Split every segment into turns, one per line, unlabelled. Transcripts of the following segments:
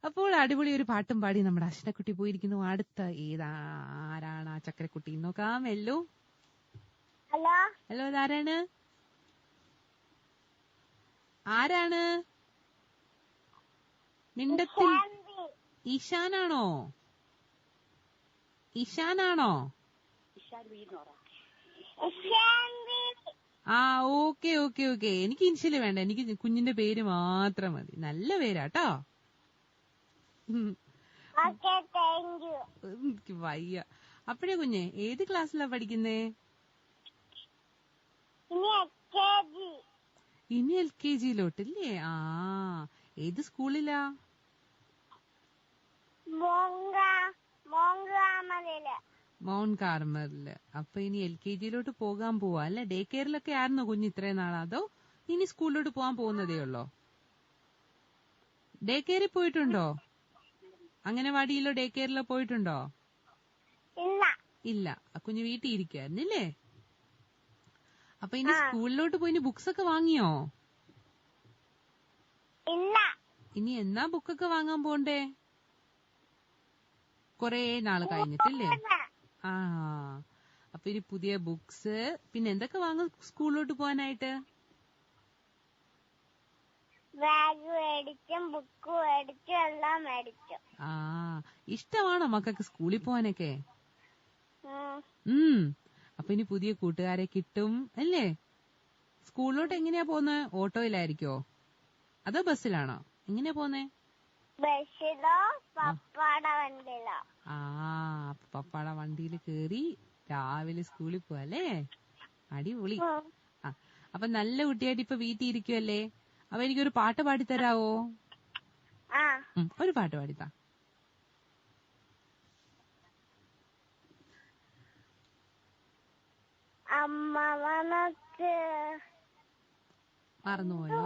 അപ്പോൾ അടിപൊളി ഒരു പാട്ടും പാടി നമ്മുടെ അശ്നക്കുട്ടി പോയിരിക്കുന്നു. അടുത്ത ആരാണ് ആ ചക്കരക്കുട്ടി നോക്കാം. ഹലോ
ഹലോ
ഹലോ, ഇതാരാണ്? ആരാണ്? മിണ്ടത്തിൽ ഈശാനാണോ? ഈശാനാണോ? ആ, ഓക്കെ ഓക്കെ ഓക്കെ. എനിക്ക് ഇൻഷ്യല് വേണ്ട, എനിക്ക് കുഞ്ഞിന്റെ പേര് മാത്രം മതി. നല്ല പേരാട്ടോ. എനിക്ക് വയ്യ. അപ്പഴേ കുഞ്ഞെ ഏത് ക്ലാസ്സിലാ പഠിക്കുന്നേ? ഇനി LKG-ലോട്ടല്ലേ? ആ, ഏത് സ്കൂളിലാ? മൗണ്ട് കാർമലില്. അപ്പൊ ഇനി LKG-ലോട്ട് പോകാൻ പോവാ അല്ലെ? ഡേ കെയറിലൊക്കെ ആയിരുന്നോ കുഞ്ഞ് ഇത്രയും നാളാ? അതോ ഇനി സ്കൂളിലോട്ട് പോകാൻ പോകുന്നതേ ഉള്ളോ? ഡേ കെയറിൽ പോയിട്ടുണ്ടോ? അംഗനവാടിയിലോ ഡേ കെയറിലോ പോയിട്ടുണ്ടോ? ഇല്ല. കുഞ്ഞ് വീട്ടിൽ ഇരിക്കുവായിരുന്നില്ലേ? അപ്പൊ ഇനി സ്കൂളിലോട്ട് പോയി ബുക്സ് ഒക്കെ വാങ്ങിയോ? ഇനി എന്നാ ബുക്കൊക്കെ വാങ്ങാൻ പോണ്ടേ? കൊറേ നാള് കഴിഞ്ഞിട്ടില്ലേ? ആ, അപ്പൊ ഇനി പുതിയ ബുക്സ് പിന്നെ എന്തൊക്കെ വാങ്ങും സ്കൂളിലോട്ട് പോവാനായിട്ട്?
ബാഗ് മേടിച്ചും ബുക്ക് മേടിച്ചും എല്ലാം മേടിച്ചു.
ആ, ഇഷ്ടമാണോ മക്കൾക്ക് സ്കൂളിൽ പോവാനൊക്കെ? അപ്പൊ ഇനി പുതിയ കൂട്ടുകാരെ കിട്ടും അല്ലേ? സ്കൂളിലോട്ട് എങ്ങനെയാ പോന്നെ? ഓട്ടോയിലായിരിക്കോ അതോ ബസ്സിലാണോ? എങ്ങനെയാ പോന്നെ?
ബസ്സിലോ പപ്പാടെ വണ്ടിയിലോ?
ആ, പപ്പാടെ വണ്ടിയിൽ കേറി രാവിലെ സ്കൂളിൽ പോവല്ലേ? അടിപൊളി. ആ, അപ്പൊ നല്ല കുട്ടിയായിട്ട് ഇപ്പൊ വീട്ടിൽ ഇരിക്കുവല്ലേ? അപ്പൊ എനിക്കൊരു പാട്ട് പാടിത്തരാവോ? ഒരു പാട്ട് പാടിത്താ.
അമ്മ വനക്ക്
മറന്നുപോയോ?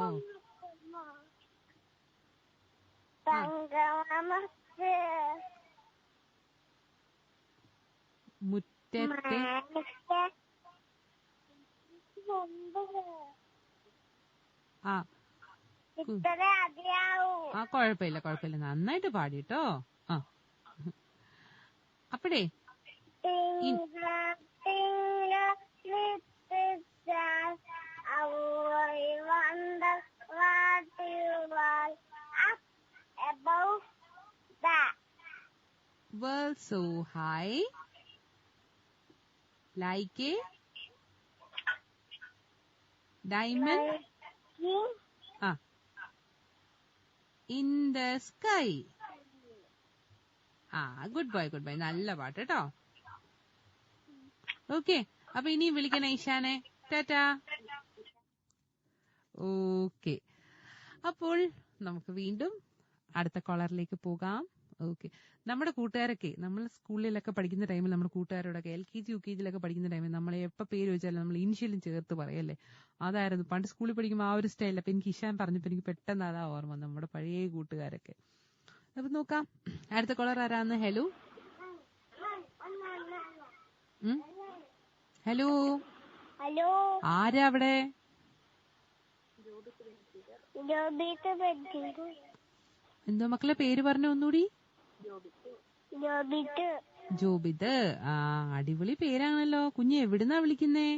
തങ്കമനക്ക്
മുറ്റത്തെ കൊഴപ്പില്ല കൊഴപ്പില്ല, നന്നായിട്ട് പാടിട്ടോ. ആ, അപ്പഴേ world so high like a diamond in the sky. ആ, ഗുഡ് ബൈ ഗുഡ് ബൈ. നല്ല പാട്ട് കേട്ടോ. ഓക്കെ, അപ്പൊ ഇനി വിളിക്കണേ ഈശാനെ. ടാറ്റാ. ഓക്കെ, അപ്പോൾ നമുക്ക് വീണ്ടും അടുത്ത കോളറിലേക്ക് പോകാം. ഓക്കെ, നമ്മുടെ കൂട്ടുകാരൊക്കെ നമ്മൾ സ്കൂളിലൊക്കെ പഠിക്കുന്ന ടൈമിൽ നമ്മുടെ കൂട്ടുകാരോടൊക്കെ LKG UKG-ലൊക്കെ പഠിക്കുന്ന ടൈമിൽ നമ്മളെ എപ്പോൾ പേര് വെച്ചാലും നമ്മൾ ഇനിഷ്യലും ചേർത്ത് പറയല്ലേ? അതായിരുന്നു പണ്ട് സ്കൂളിൽ പഠിക്കുമ്പോൾ ആ ഒരു സ്റ്റൈൽ. അപ്പൊ എനിക്ക് ഇഷാൻ പറഞ്ഞപ്പോ എനിക്ക് പെട്ടെന്ന് അതാ ഓർമ്മ, നമ്മുടെ പഴയ കൂട്ടുകാരൊക്കെ. അപ്പൊ നോക്കാം അടുത്ത കോളർ ആരാന്ന്. ഹലോ ഹലോ, ആരാ അവിടെ? എന്തോ മക്കളെ പേര് പറഞ്ഞ ഒന്നുകൂടി? ജോബിത്. ആ, അടിപൊളി പേരാണല്ലോ. കുഞ്ഞ് എവിടുന്നാ വിളിക്കുന്നേ?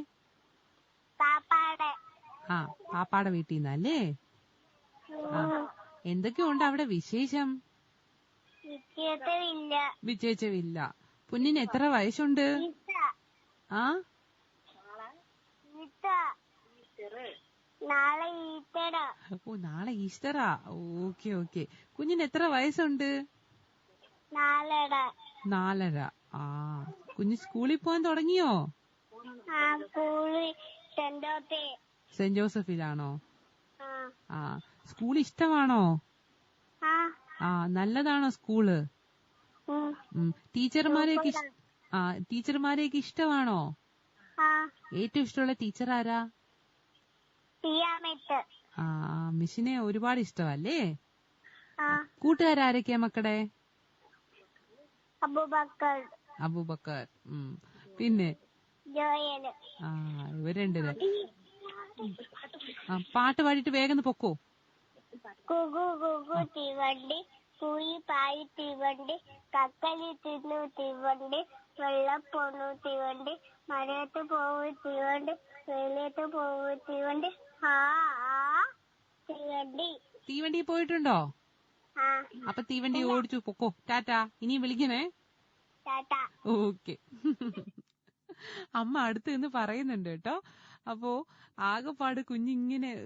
ആ, പാപ്പാടെ വീട്ടിൽ നിന്നല്ലേ? ആ, എന്തൊക്കെയുണ്ട് അവിടെ വിശേഷം? വിശേഷമില്ല. കുഞ്ഞിന് എത്ര വയസ്സുണ്ട്? ആ, ഓ, നാളെ ഈസ്റ്ററാ. Okay okay. കുഞ്ഞിന് എത്ര വയസ്സുണ്ട്? 4.5. ആ, കുഞ്ഞ് സ്കൂളിൽ പോകാൻ തുടങ്ങിയോ? സെന്റ് ജോസഫിലാണോ? ആ, സ്കൂൾ ഇഷ്ടമാണോ? ആ, നല്ലതാണോ സ്കൂള്? ടീച്ചർമാരെയൊക്കെ ഇഷ്ടമാണോ? ഏറ്റവും ഇഷ്ടമുള്ള ടീച്ചർ ആരാ? ആ, മിസ്സിനെ ഒരുപാട് ഇഷ്ടമല്ലേ? കൂട്ടുകാരൊക്കെയാ മക്കളെ? അബൂബക്കർ. പിന്നെ ആ, ഇവരുണ്ട്. പാട്ട് പാടിയിട്ട് വേഗം പൊക്കോ.
തീവണ്ടി കൂയി പായി തീവണ്ടി, കക്കലി തിന്നു തീവണ്ടി, വെള്ളപ്പൊണ്ണു തീവണ്ടി, മഴയത്ത് പോവും തീവണ്ടി, വെയിലത്ത് പോവും തീവണ്ടി, ആ തീവണ്ടി.
തീവണ്ടി പോയിട്ടുണ്ടോ?
ആ
അപ്പൊ തീവണ്ടി ഓടിച്ചു പൊക്കോ. ടാറ്റാ. ഇനിയും വിളിക്കണേ.
ടാറ്റ.
ഓക്കെ. അമ്മ അടുത്ത് നിന്ന് പറയുന്നുണ്ട് കേട്ടോ. അപ്പോ ആകെപ്പാട് കുഞ്ഞിങ്ങനെ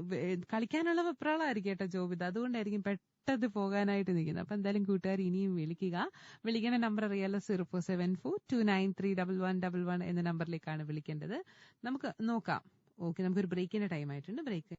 കളിക്കാനുള്ള വെപ്രാളായിരിക്കും കേട്ടോ ജോബിത. അതുകൊണ്ടായിരിക്കും പെട്ടെന്ന് പോകാനായിട്ട് നിൽക്കുന്നത്. അപ്പൊ എന്തായാലും കൂട്ടുകാർ ഇനിയും വിളിക്കുക. വിളിക്കുന്ന നമ്പർ അറിയാലോ, 0474231111 എന്ന നമ്പറിലേക്കാണ് വിളിക്കേണ്ടത്. നമുക്ക് നോക്കാം. ഓക്കെ, നമുക്കൊരു ബ്രേക്കിന്റെ ടൈം ആയിട്ടുണ്ട്. ബ്രേക്ക്